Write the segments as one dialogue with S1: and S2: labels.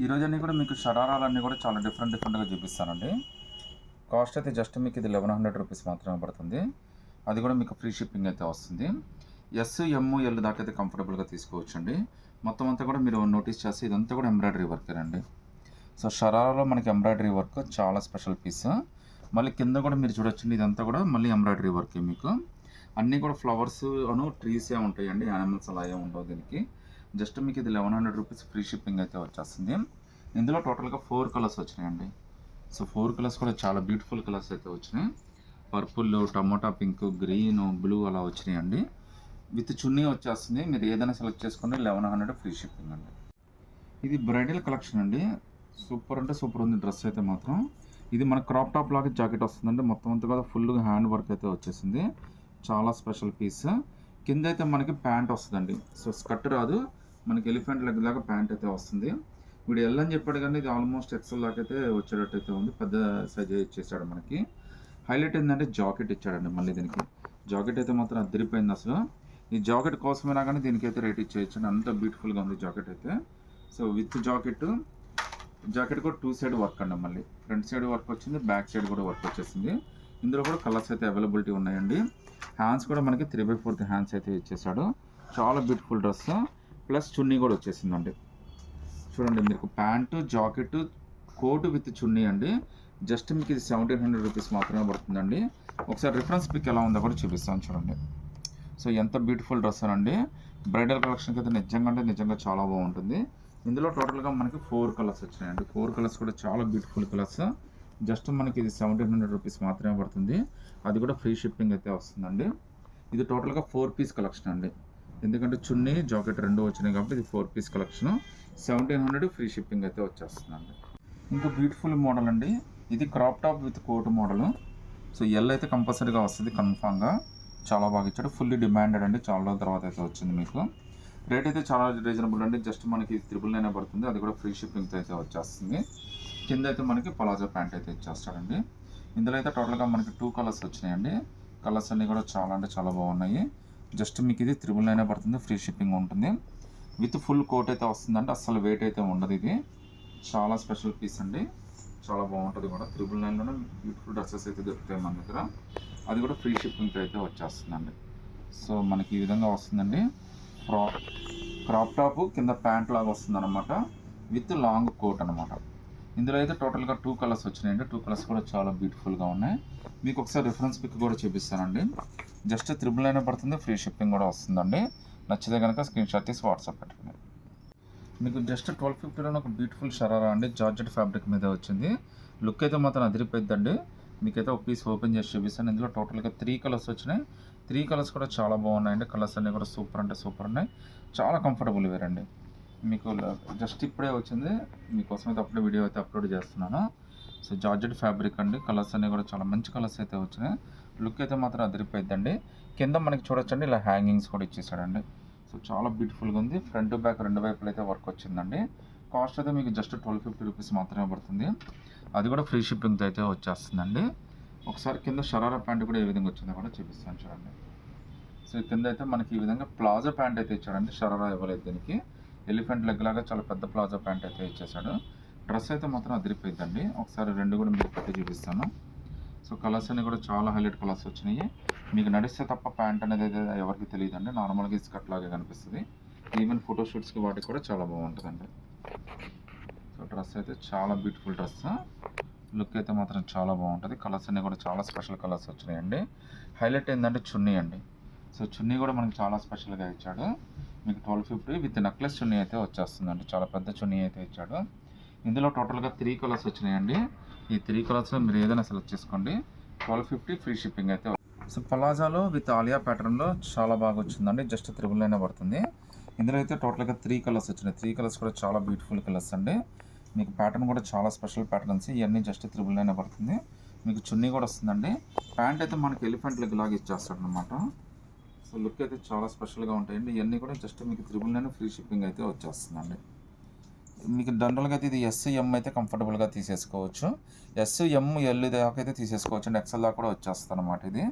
S1: ఈరోజు అన్నీ కూడా మీకు షరారాలన్నీ కూడా చాలా డిఫరెంట్గా చూపిస్తానండి. కాస్ట్ అయితే జస్ట్ మీకు ఇది 1100 రూపీస్ మాత్రమే పడుతుంది. అది కూడా మీకు ఫ్రీ షిప్పింగ్ అయితే వస్తుంది. ఎస్, ఎమ్, ఎల్ దాకా అయితే కంఫర్టబుల్గా తీసుకోవచ్చండి. మొత్తం అంతా కూడా మీరు నోటీస్ చేస్తే ఇదంతా కూడా ఎంబ్రాయిడరీ వర్కేనండి. సో షరారాలో మనకి ఎంబ్రాయిడరీ వర్క్ చాలా స్పెషల్ పీస్. మళ్ళీ కింద కూడా మీరు చూడొచ్చండి, ఇదంతా కూడా మళ్ళీ ఎంబ్రాయిడరీ వర్కే. మీకు అన్నీ కూడా ఫ్లవర్స్ ట్రీసే ఉంటాయండి, యానిమల్స్ అలా ఏమి ఉండవు దీనికి. జస్ట్ మీకు ఇది 1100 రూపీస్ ఫ్రీ షిప్పింగ్ అయితే వచ్చేస్తుంది. ఇందులో టోటల్గా 4 కలర్స్ వచ్చినాయండి. సో 4 కలర్స్ కూడా చాలా బ్యూటిఫుల్ కలర్స్ అయితే వచ్చినాయి. Purple, tomato pink, green, blue అలా వచ్చినాయండి. విత్ చున్నీ వచ్చేస్తుంది. మీరు ఏదైనా సెలెక్ట్ చేసుకుని 1100 ఫ్రీ షిప్పింగ్ అండి. ఇది బ్రైడల్ కలెక్షన్ అండి. సూపర్ అంటే సూపర్ ఉంది డ్రెస్ అయితే మాత్రం. ఇది మన క్రాప్ టాప్ లాగా జాకెట్ వస్తుందండి. మొత్తం అంతా కూడా ఫుల్గా హ్యాండ్ వర్క్ అయితే వచ్చేసింది. చాలా స్పెషల్ పీస్. కింద అయితే మనకి ప్యాంట్ వస్తుందండి. సో స్కర్ట్ రాదు, మనకి ఎలిఫెంట్ లెగ్ లాగా ప్యాంట్ అయితే వస్తుంది. వీడు ఎల్ అని చెప్పాడు కానీ ఇది ఆల్మోస్ట్ ఎక్సెల్ దాకా అయితే వచ్చేటట్టు అయితే ఉంది. పెద్ద సైజ్ ఇచ్చేసాడు మనకి. హైలైట్ ఏంటంటే జాకెట్ ఇచ్చాడండి. మళ్ళీ దీనికి జాకెట్ అయితే మాత్రం అదిరిపోయింది అసలు. ఈ జాకెట్ కోసమైనా కానీ దీనికైతే రేట్ ఇచ్చేయచ్చండి, అంత బ్యూటిఫుల్గా ఉంది జాకెట్ అయితే. సో విత్ జాకెట్ కూడా 2 సైడ్ వర్క్ అండి. మళ్ళీ ఫ్రంట్ సైడ్ వర్క్ వచ్చింది, బ్యాక్ సైడ్ కూడా వర్క్ వచ్చేసింది. ఇందులో కూడా కలర్స్ అయితే అవైలబిలిటీ ఉన్నాయండి. హ్యాండ్స్ కూడా మనకి 3/4 హ్యాండ్స్ అయితే ఇచ్చేసాడు. చాలా బ్యూటిఫుల్ డ్రెస్. ప్లస్ చున్నీ కూడా వచ్చేసిందండి. చూడండి, మీకు ప్యాంటు, జాకెట్, కోటు విత్ చున్నీ అండి. జస్ట్ మీకు ఇది 1700 రూపీస్ మాత్రమే పడుతుందండి. ఒకసారి రిఫరెన్స్ పిక్ ఎలా ఉందో కూడా చూపిస్తాను చూడండి. సో ఎంత బ్యూటిఫుల్ డ్రెస్ అండి. బ్రైడల్ కలెక్షన్కి అయితే నిజంగా చాలా బాగుంటుంది. ఇందులో టోటల్గా మనకి 4 కలర్స్ వచ్చినాయండి. 4 కలర్స్ కూడా చాలా బ్యూటిఫుల్ కలర్స్. జస్ట్ మనకి ఇది 1700 రూపీస్ మాత్రమే పడుతుంది. అది కూడా ఫ్రీ షిప్పింగ్ అయితే వస్తుందండి. ఇది టోటల్గా 4 పీస్ కలెక్షన్ అండి. ఎందుకంటే చున్నీ, జాకెట్ 2 వచ్చినాయి కాబట్టి ఇది 4 పీస్ కలెక్షన్. 1700 ఫ్రీ షిప్పింగ్ అయితే వచ్చేస్తుందండి. ఇంకా బ్యూటిఫుల్ మోడల్ అండి. ఇది crop top with coat model. So L అయితే కంపల్సరీగా వస్తుంది కన్ఫామ్గా. చాలా బాగా ఇచ్చాడు. ఫుల్లీ డిమాండెడ్ అండి. చాలా రోజుల తర్వాత అయితే వచ్చింది మీకు. రేట్ అయితే చాలా రీజనబుల్ అండి. జస్ట్ మనకి 999 పడుతుంది. అది కూడా ఫ్రీ షిప్పింగ్తో అయితే వచ్చేస్తుంది. కింద అయితే మనకి పలాజో ప్యాంట్ అయితే ఇచ్చేస్తాడండి. ఇందులో అయితే టోటల్గా మనకి 2 కలర్స్ వచ్చినాయండి. కలర్స్ అన్నీ కూడా చాలా బాగున్నాయి. జస్ట్ మీకు ఇది 999 పడుతుంది. ఫ్రీ షిప్పింగ్ ఉంటుంది. విత్ ఫుల్ కోట్ అయితే వస్తుందండి. అస్సలు వెయిట్ అయితే ఉండదు. ఇది చాలా స్పెషల్ పీస్ అండి. చాలా బాగుంటుంది కూడా. 999లోనే బ్యూటిఫుల్ డ్రెస్సెస్ అయితే దొరుకుతాయి మన దగ్గర. అది కూడా ఫ్రీ షిప్పింగ్తో అయితే వచ్చేస్తుందండి. సో మనకి ఈ విధంగా వస్తుందండి. క్రాప్ టాప్ కింద ప్యాంట్ లాగా వస్తుంది అనమాట, విత్ లాంగ్ కోట్ అనమాట. ఇందులో అయితే టోటల్గా 2 కలర్స్ వచ్చినాయండి. 2 కలర్స్ కూడా చాలా బ్యూటిఫుల్గా ఉన్నాయి. మీకు ఒకసారి రిఫరెన్స్ పిక్ కూడా చూపిస్తానండి. జస్ట్ 999 పడుతుంది. ఫ్రీ షిప్పింగ్ కూడా వస్తుందండి. నచ్చితే కనుక స్క్రీన్ షాట్ తీసి వాట్సాప్ పెట్టండి. మీకు జస్ట్ 1250లోనే ఒక బ్యూటిఫుల్ షరారా అండి. జార్జెట్ ఫ్యాబ్రిక్ మీద వచ్చింది. లుక్ అయితే మాత్రం అదిరిపోయిద్దండి. మీకైతే ఒక పీస్ ఓపెన్ చేసి చూపిస్తాను. ఇందులో టోటల్గా 3 కలర్స్ వచ్చినాయి. 3 కలర్స్ కూడా చాలా బాగున్నాయండి. కలర్స్ అన్నీ కూడా సూపర్ ఉన్నాయి. చాలా కంఫర్టబుల్ వేర్ అండి. మీకు జస్ట్ ఇప్పుడే వచ్చింది. మీకోసం అయితే అప్పుడే వీడియో అయితే అప్లోడ్ చేస్తున్నాను. సో జార్జెట్ ఫ్యాబ్రిక్ అండి. కలర్స్ అన్నీ కూడా చాలా మంచి కలర్స్ అయితే వచ్చినాయి. లుక్ అయితే మాత్రం అదిరిపోయిద్దండి. కింద మనకి చూడొచ్చండి, ఇలా హ్యాంగింగ్స్ కూడా ఇచ్చేసాడండి. సో చాలా బ్యూటిఫుల్గా ఉంది. ఫ్రంట్ బ్యాక్ 2 వైపులు అయితే వర్క్ వచ్చిందండి. కాస్ట్ అయితే మీకు జస్ట్ 1250 రూపీస్ మాత్రమే పడుతుంది. అది కూడా ఫ్రీ షిప్పింగ్తో అయితే వచ్చేస్తుందండి. ఒకసారి కింద షరారా ప్యాంట్ కూడా ఏ విధంగా వచ్చిందో కూడా చూపిస్తాను చూడండి. సో కింద అయితే మనకి ఈ విధంగా ప్లాజో ప్యాంట్ అయితే ఇచ్చాడండి. షరారా ఇవ్వలేదు దీనికి. ఎలిఫెంట్ లెగ్ లాగా చాలా పెద్ద ప్లాజో ప్యాంట్ అయితే ఇచ్చేసాడు. డ్రెస్ అయితే మాత్రం అదిరిపోయిందండి. ఒకసారి 2 కూడా మీకు పెట్టి చూపిస్తాను. సో కలర్స్ అన్నీ కూడా చాలా హైలైట్ కలర్స్ వచ్చినాయి. మీకు నడిస్తే తప్ప ప్యాంట్ అనేది అయితే ఎవరికి తెలియదండి. నార్మల్గా స్కర్ట్ లాగే కనిపిస్తుంది. ఈవెన్ ఫోటోషూట్స్కి వాటికి కూడా చాలా బాగుంటుందండి. సో డ్రెస్ అయితే చాలా బ్యూటిఫుల్ డ్రెస్. లుక్ అయితే మాత్రం చాలా బాగుంటుంది. కలర్స్ అన్నీ కూడా చాలా స్పెషల్ కలర్స్ వచ్చినాయండి. హైలైట్ ఏంటంటే చున్నీ అండి. సో చున్నీ కూడా మనకి చాలా స్పెషల్గా ఇచ్చాడు. మీకు 1250 విత్ నెక్లెస్ చున్నీ అయితే వచ్చేస్తుందండి. చాలా పెద్ద చున్నీ అయితే ఇచ్చాడు. ఇందులో టోటల్గా 3 కలర్స్ వచ్చినాయండి. ఈ 3 కలర్స్లో మీరు ఏదైనా సెలెక్ట్ చేసుకోండి. 1250 ఫ్రీ షిప్పింగ్ అయితే. సో పలాజాలో విత్ ఆలియా ప్యాటర్న్లో చాలా బాగా వచ్చిందండి. జస్ట్ 999 పడుతుంది. ఇందులో అయితే టోటల్గా 3 కలర్స్ వచ్చినాయి. 3 కలర్స్ కూడా చాలా బ్యూటిఫుల్ కలర్స్ అండి. మీకు ప్యాటర్న్ కూడా చాలా స్పెషల్ ప్యాటర్న్స్. ఇవన్నీ జస్ట్ 999 పడుతుంది. మీకు చున్నీ కూడా వస్తుందండి. ప్యాంట్ అయితే మనకి ఎలిఫెంట్ లెగ్ లాగా ఇచ్చేస్తాడు అనమాట. సో లుక్ అయితే చాలా స్పెషల్గా ఉంటాయండి. ఇవన్నీ కూడా జస్ట్ మీకు 999 ఫ్రీ షిప్పింగ్ అయితే వచ్చేస్తుందండి. మీకు జనరల్గా అయితే ఇది ఎస్, ఎమ్ అయితే కంఫర్టబుల్గా తీసేసుకోవచ్చు. ఎస్, ఎమ్, ఎల్ దాకా అయితే తీసేసుకోవచ్చు అండి. ఎక్సెల్ దాకా కూడా వచ్చేస్తుంది అనమాట. ఇది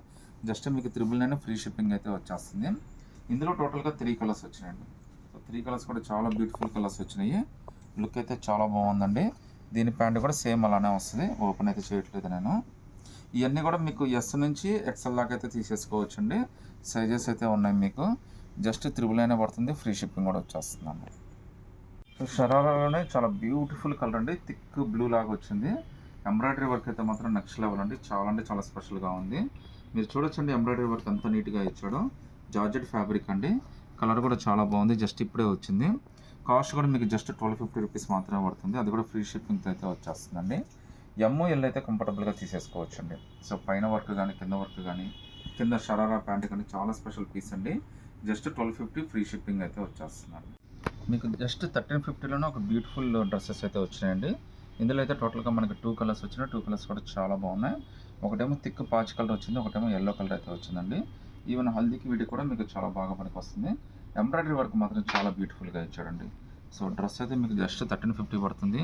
S1: జస్ట్ మీకు 999 ఫ్రీ షిప్పింగ్ అయితే వచ్చేస్తుంది. ఇందులో టోటల్గా 3 కలర్స్ వచ్చినాయండి. సో 3 కలర్స్ కూడా చాలా బ్యూటిఫుల్ కలర్స్ వచ్చినాయి. లుక్ అయితే చాలా బాగుందండి. దీని ప్యాంట్ కూడా సేమ్ అలానే వస్తుంది. ఓపెన్ అయితే చేయట్లేదు నేను. ఇవన్నీ కూడా మీకు ఎస్ నుంచి ఎక్సెల్ దాకా అయితే తీసేసుకోవచ్చండి. సైజెస్ అయితే ఉన్నాయి మీకు. జస్ట్ 399 పడుతుంది. ఫ్రీ షిప్పింగ్ కూడా వచ్చేస్తుందండి. సో షరారాలోనే చాలా బ్యూటిఫుల్ కలర్ అండి. థిక్ బ్లూ లాగా వచ్చింది. ఎంబ్రాయిడరీ వర్క్ అయితే మాత్రం నెక్స్ట్ లెవెల్ అండి. చాలా అంటే చాలా స్పెషల్గా ఉంది. మీరు చూడొచ్చండి ఎంబ్రాయిడరీ వర్క్ ఎంత నీట్గా ఇచ్చాడో. జార్జెట్ ఫ్యాబ్రిక్ అండి. కలర్ కూడా చాలా బాగుంది. జస్ట్ ఇప్పుడే వచ్చింది. కాస్ట్ కూడా మీకు జస్ట్ 1250 రూపీస్ మాత్రమే పడుతుంది. అది కూడా ఫ్రీ షిప్పింగ్తో అయితే వచ్చేస్తుందండి. ఎల్ అయితే కంఫర్టబుల్గా తీసేసుకోవచ్చండి. సో పైన వర్క్ కానీ కింద వర్క్ కానీ కింద షరారా ప్యాంట్ కానీ చాలా స్పెషల్ పీస్ అండి. జస్ట్ 1250 ఫ్రీ షిప్పింగ్ అయితే వచ్చేస్తుందండి. మీకు జస్ట్ 1350లోనే ఒక బ్యూటిఫుల్ డ్రెస్సెస్ అయితే వచ్చినాయండి. ఇందులో అయితే టోటల్గా మనకి 2 కలర్స్ వచ్చినాయి. 2 కలర్స్ కూడా చాలా బాగున్నాయి. ఒకటేమో థిక్ పాచ్ కలర్ వచ్చింది. ఒకటేమో ఎల్లో కలర్ అయితే వచ్చిందండి. ఈవెన్ హల్దీకి వీటికి కూడా మీకు చాలా బాగా పనికి వస్తుంది. ఎంబ్రాయిడరీ వర్క్ మాత్రం చాలా బ్యూటిఫుల్గా ఇచ్చాడండి. సో డ్రెస్ అయితే మీకు జస్ట్ 1350 పడుతుంది.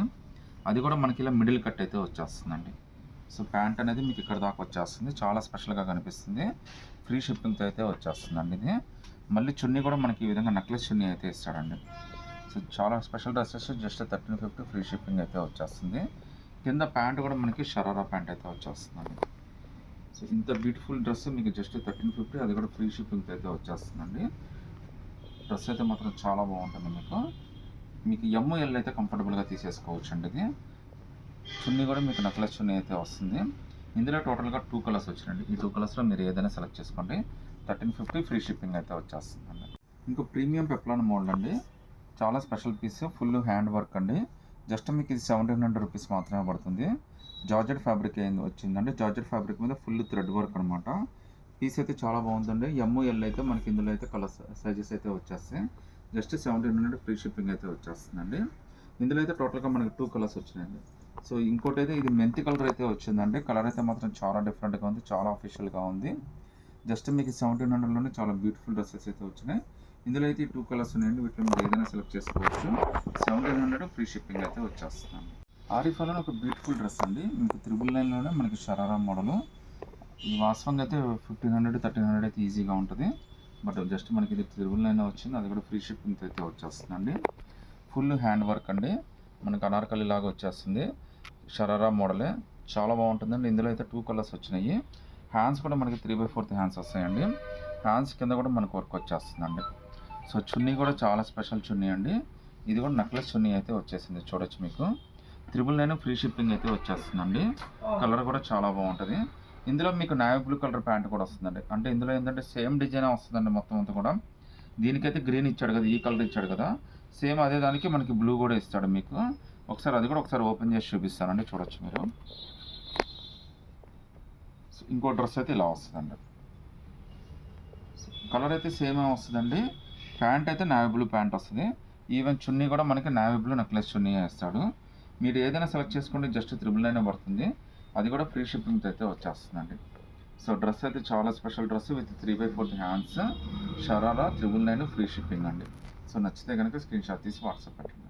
S1: అది కూడా మనకి ఇలా మిడిల్ కట్ అయితే వచ్చేస్తుందండి. సో ప్యాంట్ అనేది మీకు ఇక్కడ దాకా వచ్చేస్తుంది. చాలా స్పెషల్గా కనిపిస్తుంది. ఫ్రీ షిప్పింగ్తో అయితే వచ్చేస్తుందండి ఇది. మళ్ళీ చున్నీ కూడా మనకి ఈ విధంగా నెక్లెస్ చున్నీ అయితే ఇస్తాడండి. సో చాలా special dresses just 1350 free shipping అయితే వచ్చేస్తుంది. కింద ప్యాంట్ కూడా మనకి షరారా ప్యాంట్ అయితే వచ్చేస్తుందండి. సో ఇంత బ్యూటిఫుల్ డ్రెస్ మీకు జస్ట్ 1350, అది కూడా ఫ్రీ షిప్పింగ్తో అయితే వచ్చేస్తుందండి. డ్రెస్ అయితే మాత్రం చాలా బాగుంటుంది మీకు ఎల్ అయితే కంఫర్టబుల్గా తీసేసుకోవచ్చు అండి. ఇది చున్నీ కూడా మీకు నెక్లెస్ చున్నీ అయితే వస్తుంది. ఇందులో టోటల్గా 2 కలర్స్ వచ్చినాయండి. ఈ 2 కలర్స్లో మీరు ఏదైనా సెలెక్ట్ చేసుకోండి. 1350 ఫ్రీ షిప్పింగ్ అయితే వచ్చేస్తుందండి. ఇంకో ప్రీమియం పెప్లాన్ మోడల్ అండి. చాలా special piece, full hand work అండి. జస్ట్ మీకు ఇది 1700 రూపీస్ మాత్రమే పడుతుంది. జార్జెట్ ఫ్యాబ్రిక్ ఏంది వచ్చిందండి. జార్జెట్ ఫ్యాబ్రిక్ మీద ఫుల్ థ్రెడ్ వర్క్ అనమాట. పీస్ అయితే చాలా బాగుందండి. ఎల్ అయితే మనకి ఇందులో అయితే కలర్ సైజెస్ అయితే వచ్చేస్తాయి. జస్ట్ 1700 ఫ్రీ షిప్పింగ్ అయితే వచ్చేస్తుందండి. ఇందులో అయితే టోటల్గా మనకి 2 కలర్స్ వచ్చినాయండి. సో ఇంకోటి అయితే ఇది మెంతి కలర్ అయితే వచ్చిందండి. కలర్ అయితే మాత్రం చాలా డిఫరెంట్గా ఉంది. చాలా అఫీషియల్గా ఉంది. జస్ట్ మీకు 1700లోనే చాలా బ్యూటిఫుల్ డ్రెస్సెస్ అయితే వచ్చినాయి. ఇందులో అయితే 2 కలర్స్ ఉన్నాయండి. వీటిలో మీరు ఏదైనా సెలెక్ట్ చేసుకోవచ్చు. 1700 ఫ్రీ షిప్పింగ్ అయితే వచ్చేస్తున్నాను. ఆరిఫాలో ఒక బ్యూటిఫుల్ డ్రెస్ అండి. మీకు 999లోనే మనకి షరారా మోడలు. ఈ వాస్తవంగా అయితే 1500, 1300 అయితే ఈజీగా ఉంటుంది. బట్ జస్ట్ మనకి ఇది 999 వచ్చింది. అది కూడా ఫ్రీ షిప్పింగ్తో అయితే వచ్చేస్తుందండి. ఫుల్ హ్యాండ్ వర్క్ అండి. మనకు అనార్కలి లాగా వచ్చేస్తుంది. షరారా మోడలే చాలా బాగుంటుందండి. ఇందులో అయితే 2 కలర్స్ వచ్చినాయి. హ్యాండ్స్ కూడా మనకి 3/4 హ్యాండ్స్ వస్తాయండి. హ్యాండ్స్ కింద కూడా మనకు వర్క్ వచ్చేస్తుందండి. సో చున్నీ కూడా చాలా స్పెషల్ చున్నీ అండి. ఇది కూడా నెక్లెస్ చున్నీ అయితే వచ్చేసింది. చూడొచ్చు మీకు 999 ఫ్రీ షిప్పింగ్ అయితే వచ్చేస్తుందండి. కలర్ కూడా చాలా బాగుంటుంది. ఇందులో మీకు నావీ బ్లూ కలర్ ప్యాంట్ కూడా వస్తుందండి. అంటే ఇందులో ఏంటంటే సేమ్ డిజైన్ వస్తుందండి మొత్తం అంతా కూడా. దీనికైతే గ్రీన్ ఇచ్చాడు కదా, ఈ కలర్ ఇచ్చాడు కదా, సేమ్ అదే దానికి మనకి బ్లూ కూడా ఇస్తాడు మీకు. ఒకసారి అది కూడా ఒకసారి ఓపెన్ చేసి చూపిస్తానండి. చూడొచ్చు మీరు. ఇంకో డ్రెస్ అయితే ఇలా వస్తుందండి. కలర్ అయితే సేమ్ వస్తుందండి. ప్యాంట్ అయితే నావీ బ్లూ ప్యాంట్ వస్తుంది. ఈవెన్ చున్నీ కూడా మనకి నావీ బ్లూ నెక్లెస్ చున్నీ వేస్తాడు. మీరు ఏదైనా సెలెక్ట్ చేసుకోండి. జస్ట్ 999 పడుతుంది. అది కూడా ఫ్రీ షిప్పింగ్తో అయితే వచ్చేస్తుందండి. సో డ్రెస్ అయితే చాలా special dress with 3/4 hands, sharara 999 free shipping అండి. సో నచ్చితే కనుక స్క్రీన్ షాట్ తీసి వాట్సాప్ పెట్టండి.